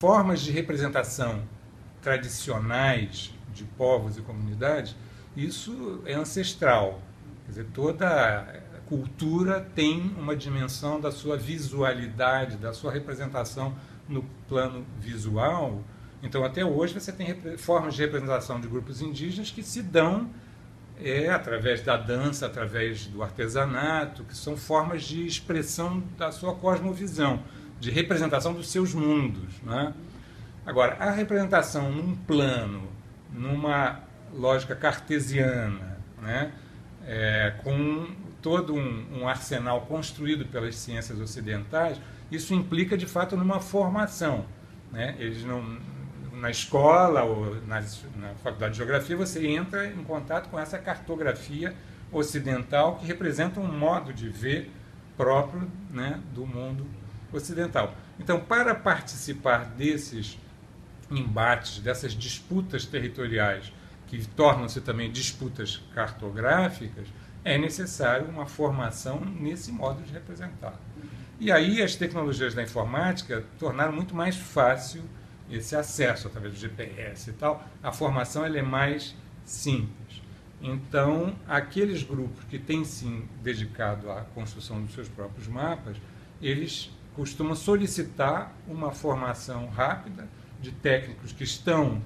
formas de representação tradicionais de povos e comunidades, isso é ancestral. Quer dizer, toda cultura tem uma dimensão da sua visualidade, da sua representação no plano visual. Então, até hoje, você tem formas de representação de grupos indígenas que se dão através da dança, através do artesanato, que são formas de expressão da sua cosmovisão, de representação dos seus mundos, né? Agora, a representação num plano, numa lógica cartesiana, né? Com todo um arsenal construído pelas ciências ocidentais, isso implica, de fato, numa formação, né? Eles não, na escola ou na faculdade de geografia, você entra em contato com essa cartografia ocidental que representa um modo de ver próprio, né, do mundo ocidental. Então, para participar desses embates, dessas disputas territoriais, que tornam-se também disputas cartográficas, é necessário uma formação nesse modo de representar. E aí as tecnologias da informática tornaram muito mais fácil esse acesso através do GPS e tal. A formação ela é mais simples. Então, aqueles grupos que têm se dedicado à construção dos seus próprios mapas, eles costumam solicitar uma formação rápida de técnicos que estão,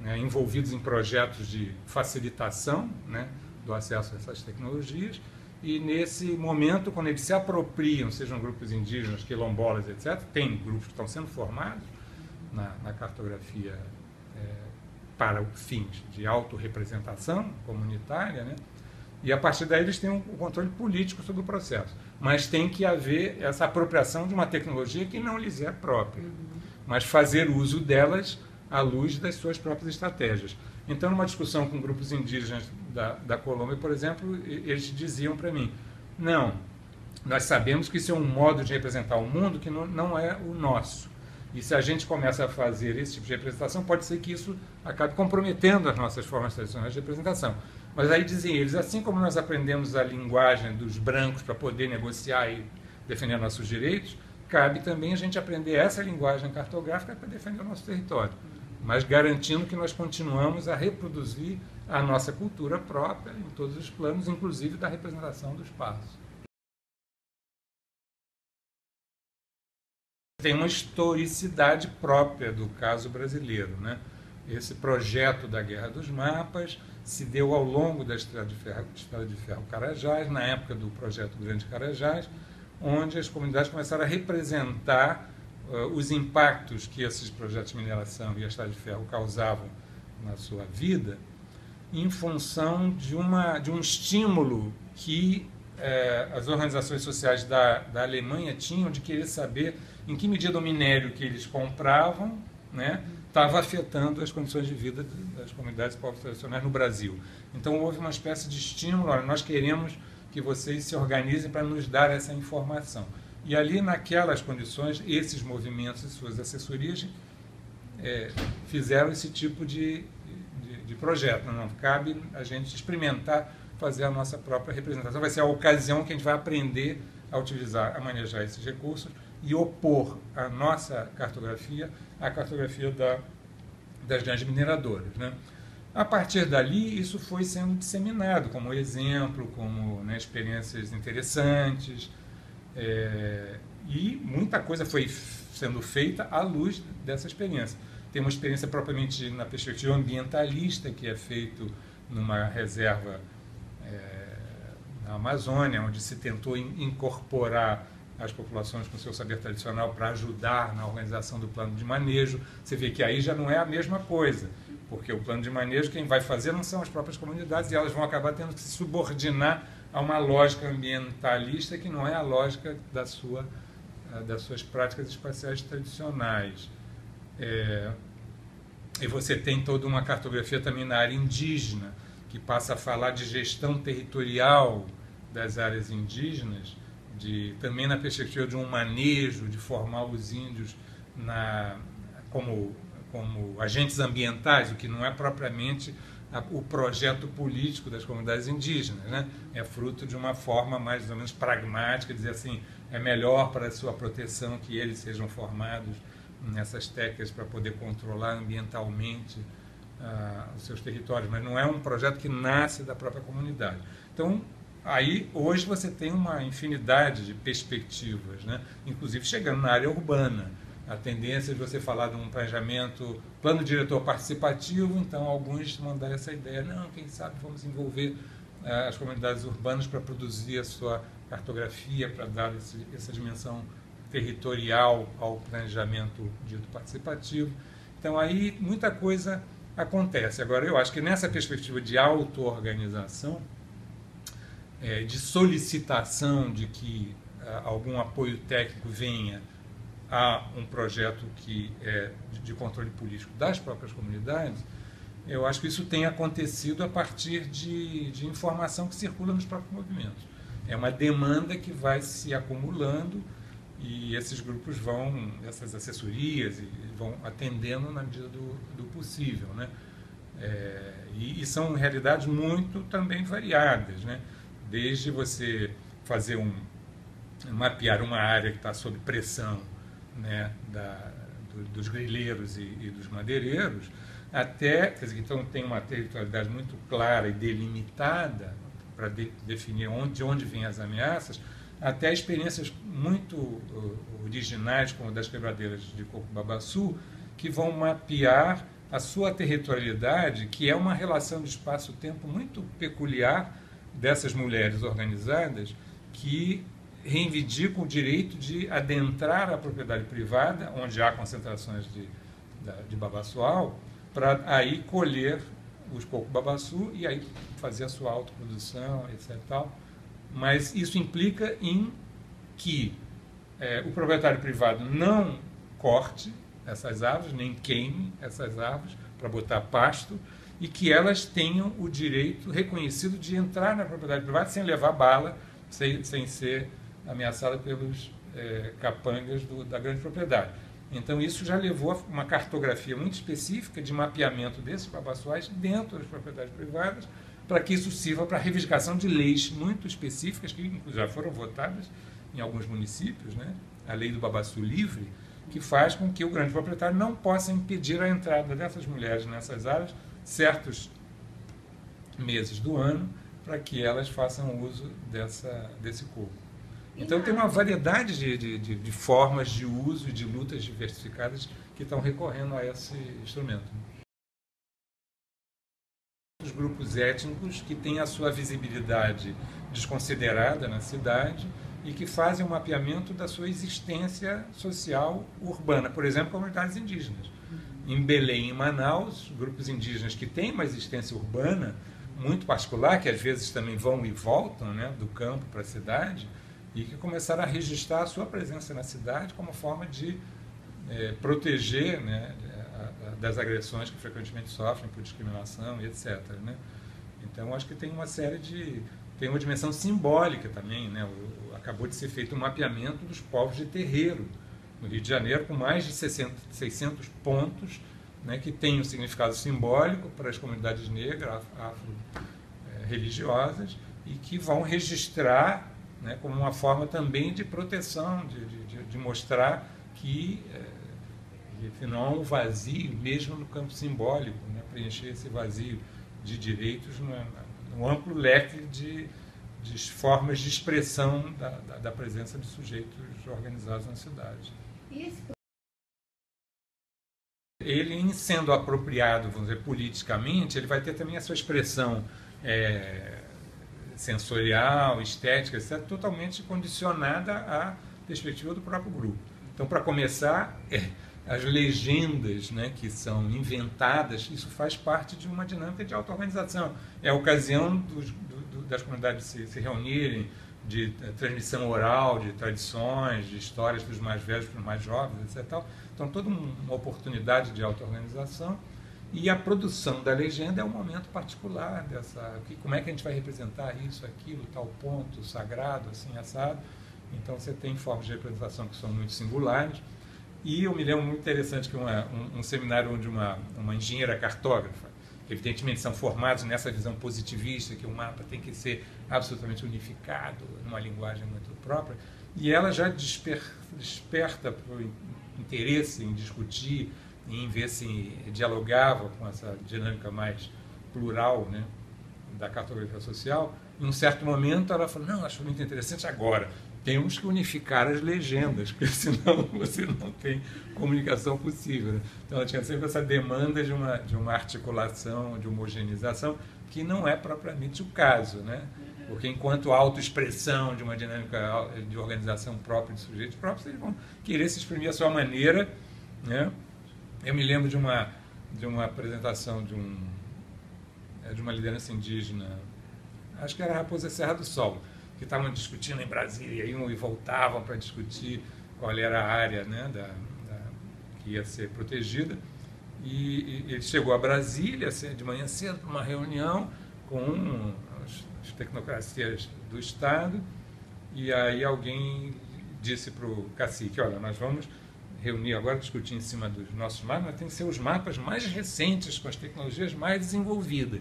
né, envolvidos em projetos de facilitação, né, do acesso a essas tecnologias, e nesse momento, quando eles se apropriam, sejam grupos indígenas, quilombolas, etc., tem grupos que estão sendo formados na cartografia para fins de autorrepresentação comunitária, né? E a partir daí eles têm um controle político sobre o processo. Mas tem que haver essa apropriação de uma tecnologia que não lhes é própria, mas fazer uso delas à luz das suas próprias estratégias. Então, numa discussão com grupos indígenas da Colômbia, por exemplo, eles diziam para mim, não, nós sabemos que isso é um modo de representar o mundo que não é o nosso. E se a gente começa a fazer esse tipo de representação, pode ser que isso acabe comprometendo as nossas formas tradicionais de representação. Mas aí dizem eles, assim como nós aprendemos a linguagem dos brancos para poder negociar e defender nossos direitos, cabe também a gente aprender essa linguagem cartográfica para defender o nosso território, mas garantindo que nós continuamos a reproduzir a nossa cultura própria em todos os planos, inclusive da representação do espaço. Tem uma historicidade própria do caso brasileiro, né? Esse projeto da Guerra dos Mapas se deu ao longo da Estrada de Ferro Carajás, na época do projeto Grande Carajás, onde as comunidades começaram a representar os impactos que esses projetos de mineração e a Estrada de Ferro causavam na sua vida, em função de um estímulo que as organizações sociais da Alemanha tinham de querer saber em que medida o minério que eles compravam, né, estava afetando as condições de vida das comunidades povos tradicionais no Brasil. Então houve uma espécie de estímulo, olha, nós queremos que vocês se organizem para nos dar essa informação. E ali, naquelas condições, esses movimentos e suas assessorias fizeram esse tipo de projeto. Não cabe a gente experimentar fazer a nossa própria representação. Vai ser a ocasião que a gente vai aprender a utilizar, a manejar esses recursos e opor a nossa cartografia à cartografia das grandes mineradoras, né? A partir dali, isso foi sendo disseminado como exemplo, como, né, experiências interessantes, e muita coisa foi sendo feita à luz dessa experiência. Tem uma experiência propriamente na perspectiva ambientalista, que é feito numa reserva na Amazônia, onde se tentou incorporar as populações com seu saber tradicional para ajudar na organização do plano de manejo. Você vê que aí já não é a mesma coisa, porque o plano de manejo quem vai fazer não são as próprias comunidades e elas vão acabar tendo que se subordinar a uma lógica ambientalista que não é a lógica das suas práticas espaciais tradicionais. E você tem toda uma cartografia também na área indígena, que passa a falar de gestão territorial das áreas indígenas, também na perspectiva de um manejo, de formar os índios como agentes ambientais, o que não é propriamente o projeto político das comunidades indígenas, né? É fruto de uma forma mais ou menos pragmática, dizer assim, é melhor para a sua proteção que eles sejam formados nessas técnicas para poder controlar ambientalmente os seus territórios, mas não é um projeto que nasce da própria comunidade. Então, aí, hoje você tem uma infinidade de perspectivas, né? Inclusive chegando na área urbana. A tendência de você falar de um planejamento, plano diretor participativo, então alguns mandaram essa ideia, não, quem sabe vamos envolver as comunidades urbanas para produzir a sua cartografia, para dar essa dimensão territorial ao planejamento dito participativo. Então aí muita coisa acontece. Agora, eu acho que nessa perspectiva de auto-organização, de solicitação de que algum apoio técnico venha a um projeto que é de controle político das próprias comunidades, eu acho que isso tem acontecido a partir de informação que circula nos próprios movimentos. É uma demanda que vai se acumulando e esses grupos vão, essas assessorias, vão atendendo na medida do possível, né? E são realidades muito também variadas, né? Desde você fazer mapear uma área que está sob pressão, né, dos grileiros e dos madeireiros, até, quer dizer, então tem uma territorialidade muito clara e delimitada para definir de onde vêm as ameaças, até experiências muito originais, como das quebradeiras de Coco-Babaçu, que vão mapear a sua territorialidade, que é uma relação de espaço-tempo muito peculiar dessas mulheres organizadas que reivindicam o direito de adentrar a propriedade privada, onde há concentrações de babaçoal, para aí colher os coco-babaçu e aí fazer a sua autoprodução, etc. Tal. Mas isso implica em que o proprietário privado não corte essas árvores, nem queime essas árvores para botar pasto, e que elas tenham o direito reconhecido de entrar na propriedade privada sem levar bala, sem ser ameaçada pelos capangas da grande propriedade. Então, isso já levou a uma cartografia muito específica de mapeamento desses babaçoais dentro das propriedades privadas, para que isso sirva para a reivindicação de leis muito específicas, que já foram votadas em alguns municípios, né? A lei do babaçu livre, que faz com que o grande proprietário não possa impedir a entrada dessas mulheres nessas áreas certos meses do ano, para que elas façam uso desse coco. Então tem uma variedade de formas de uso e de lutas diversificadas que estão recorrendo a esse instrumento. Os grupos étnicos que têm a sua visibilidade desconsiderada na cidade e que fazem um mapeamento da sua existência social urbana, por exemplo, comunidades indígenas. Em Belém, em Manaus, grupos indígenas que têm uma existência urbana muito particular, que às vezes também vão e voltam, né, do campo para a cidade, e que começaram a registrar a sua presença na cidade como forma de proteger, né, das agressões que frequentemente sofrem por discriminação e etc. Né? Então, acho que tem uma série tem uma dimensão simbólica também, né? Acabou de ser feito um mapeamento dos povos de terreiro no Rio de Janeiro, com mais de 600 pontos, né, que têm um significado simbólico para as comunidades negras, afro-religiosas, e que vão registrar, né, como uma forma também de proteção, de mostrar que não há um vazio, mesmo no campo simbólico, né, preencher esse vazio de direitos no amplo leque de formas de expressão da presença de sujeitos organizados na cidade. Ele, em sendo apropriado, vamos dizer, politicamente, ele vai ter também a sua expressão sensorial, estética, etc., totalmente condicionada à perspectiva do próprio grupo. Então, para começar, as legendas, né, que são inventadas, isso faz parte de uma dinâmica de auto-organização. É a ocasião das comunidades se reunirem, de transmissão oral, de tradições, de histórias dos mais velhos para os mais jovens, etc. Então, toda uma oportunidade de auto-organização. E a produção da legenda é um momento particular como é que a gente vai representar isso, aquilo, tal ponto, sagrado, assim, assado. Então, você tem formas de representação que são muito singulares. E eu me lembro muito interessante que um seminário onde uma engenheira cartógrafa, que evidentemente são formados nessa visão positivista, que o mapa tem que ser absolutamente unificado, numa linguagem muito própria, e ela já desperta interesse em discutir, em ver se dialogava com essa dinâmica mais plural, né, da cartografia social. Em um certo momento ela falou, não, acho muito interessante agora. Temos que unificar as legendas, porque senão você não tem comunicação possível. Né? Então ela tinha sempre essa demanda de uma articulação, de homogeneização, que não é propriamente o caso, né? Porque enquanto autoexpressão de uma dinâmica de organização própria, de sujeitos próprios, eles vão querer se exprimir à sua maneira, né? Eu me lembro de uma apresentação de uma liderança indígena, acho que era a Raposa Serra do Sol, que estavam discutindo em Brasília, iam e voltavam para discutir qual era a área, né, que ia ser protegida. E ele chegou a Brasília de manhã cedo para uma reunião com as tecnocracias do Estado, e aí alguém disse para o cacique, olha, nós vamos reunir agora, discutir em cima dos nossos mapas, mas tem que ser os mapas mais recentes, com as tecnologias mais desenvolvidas.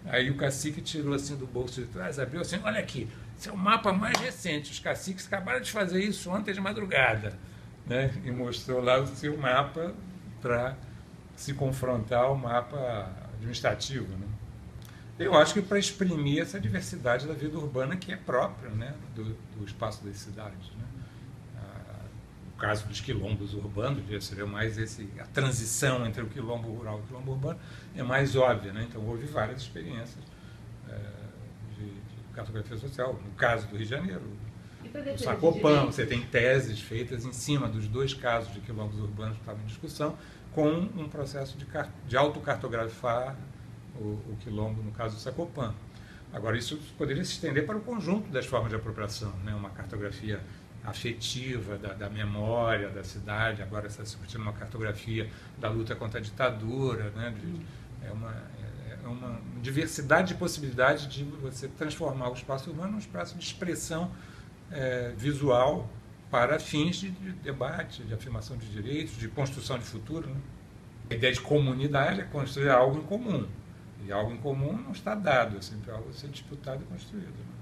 Aí o cacique tirou assim do bolso de trás, abriu assim, olha aqui, esse é o mapa mais recente, os caciques acabaram de fazer isso ontem de madrugada, né? E mostrou lá o seu mapa para se confrontar ao mapa administrativo, né? Eu acho que para exprimir essa diversidade da vida urbana que é própria, né, do espaço das cidades, né? O caso dos quilombos urbanos, seria mais a transição entre o quilombo rural e o quilombo urbano, é mais óbvia, né? Então houve várias experiências de cartografia social. No caso do Rio de Janeiro, no Sacopã, você tem teses feitas em cima dos dois casos de quilombos urbanos que estavam em discussão, com um processo de autocartografar o quilombo, no caso do Sacopã. Agora, isso poderia se estender para o conjunto das formas de apropriação, né? Uma cartografia afetiva da memória da cidade, agora está se discutindo uma cartografia da luta contra a ditadura, né? É uma diversidade de possibilidades de você transformar o espaço urbano num espaço de expressão visual para fins de debate, de afirmação de direitos, de construção de futuro, né? A ideia de comunidade é construir algo em comum. E algo em comum não está dado, é sempre algo a ser disputado e construído, né?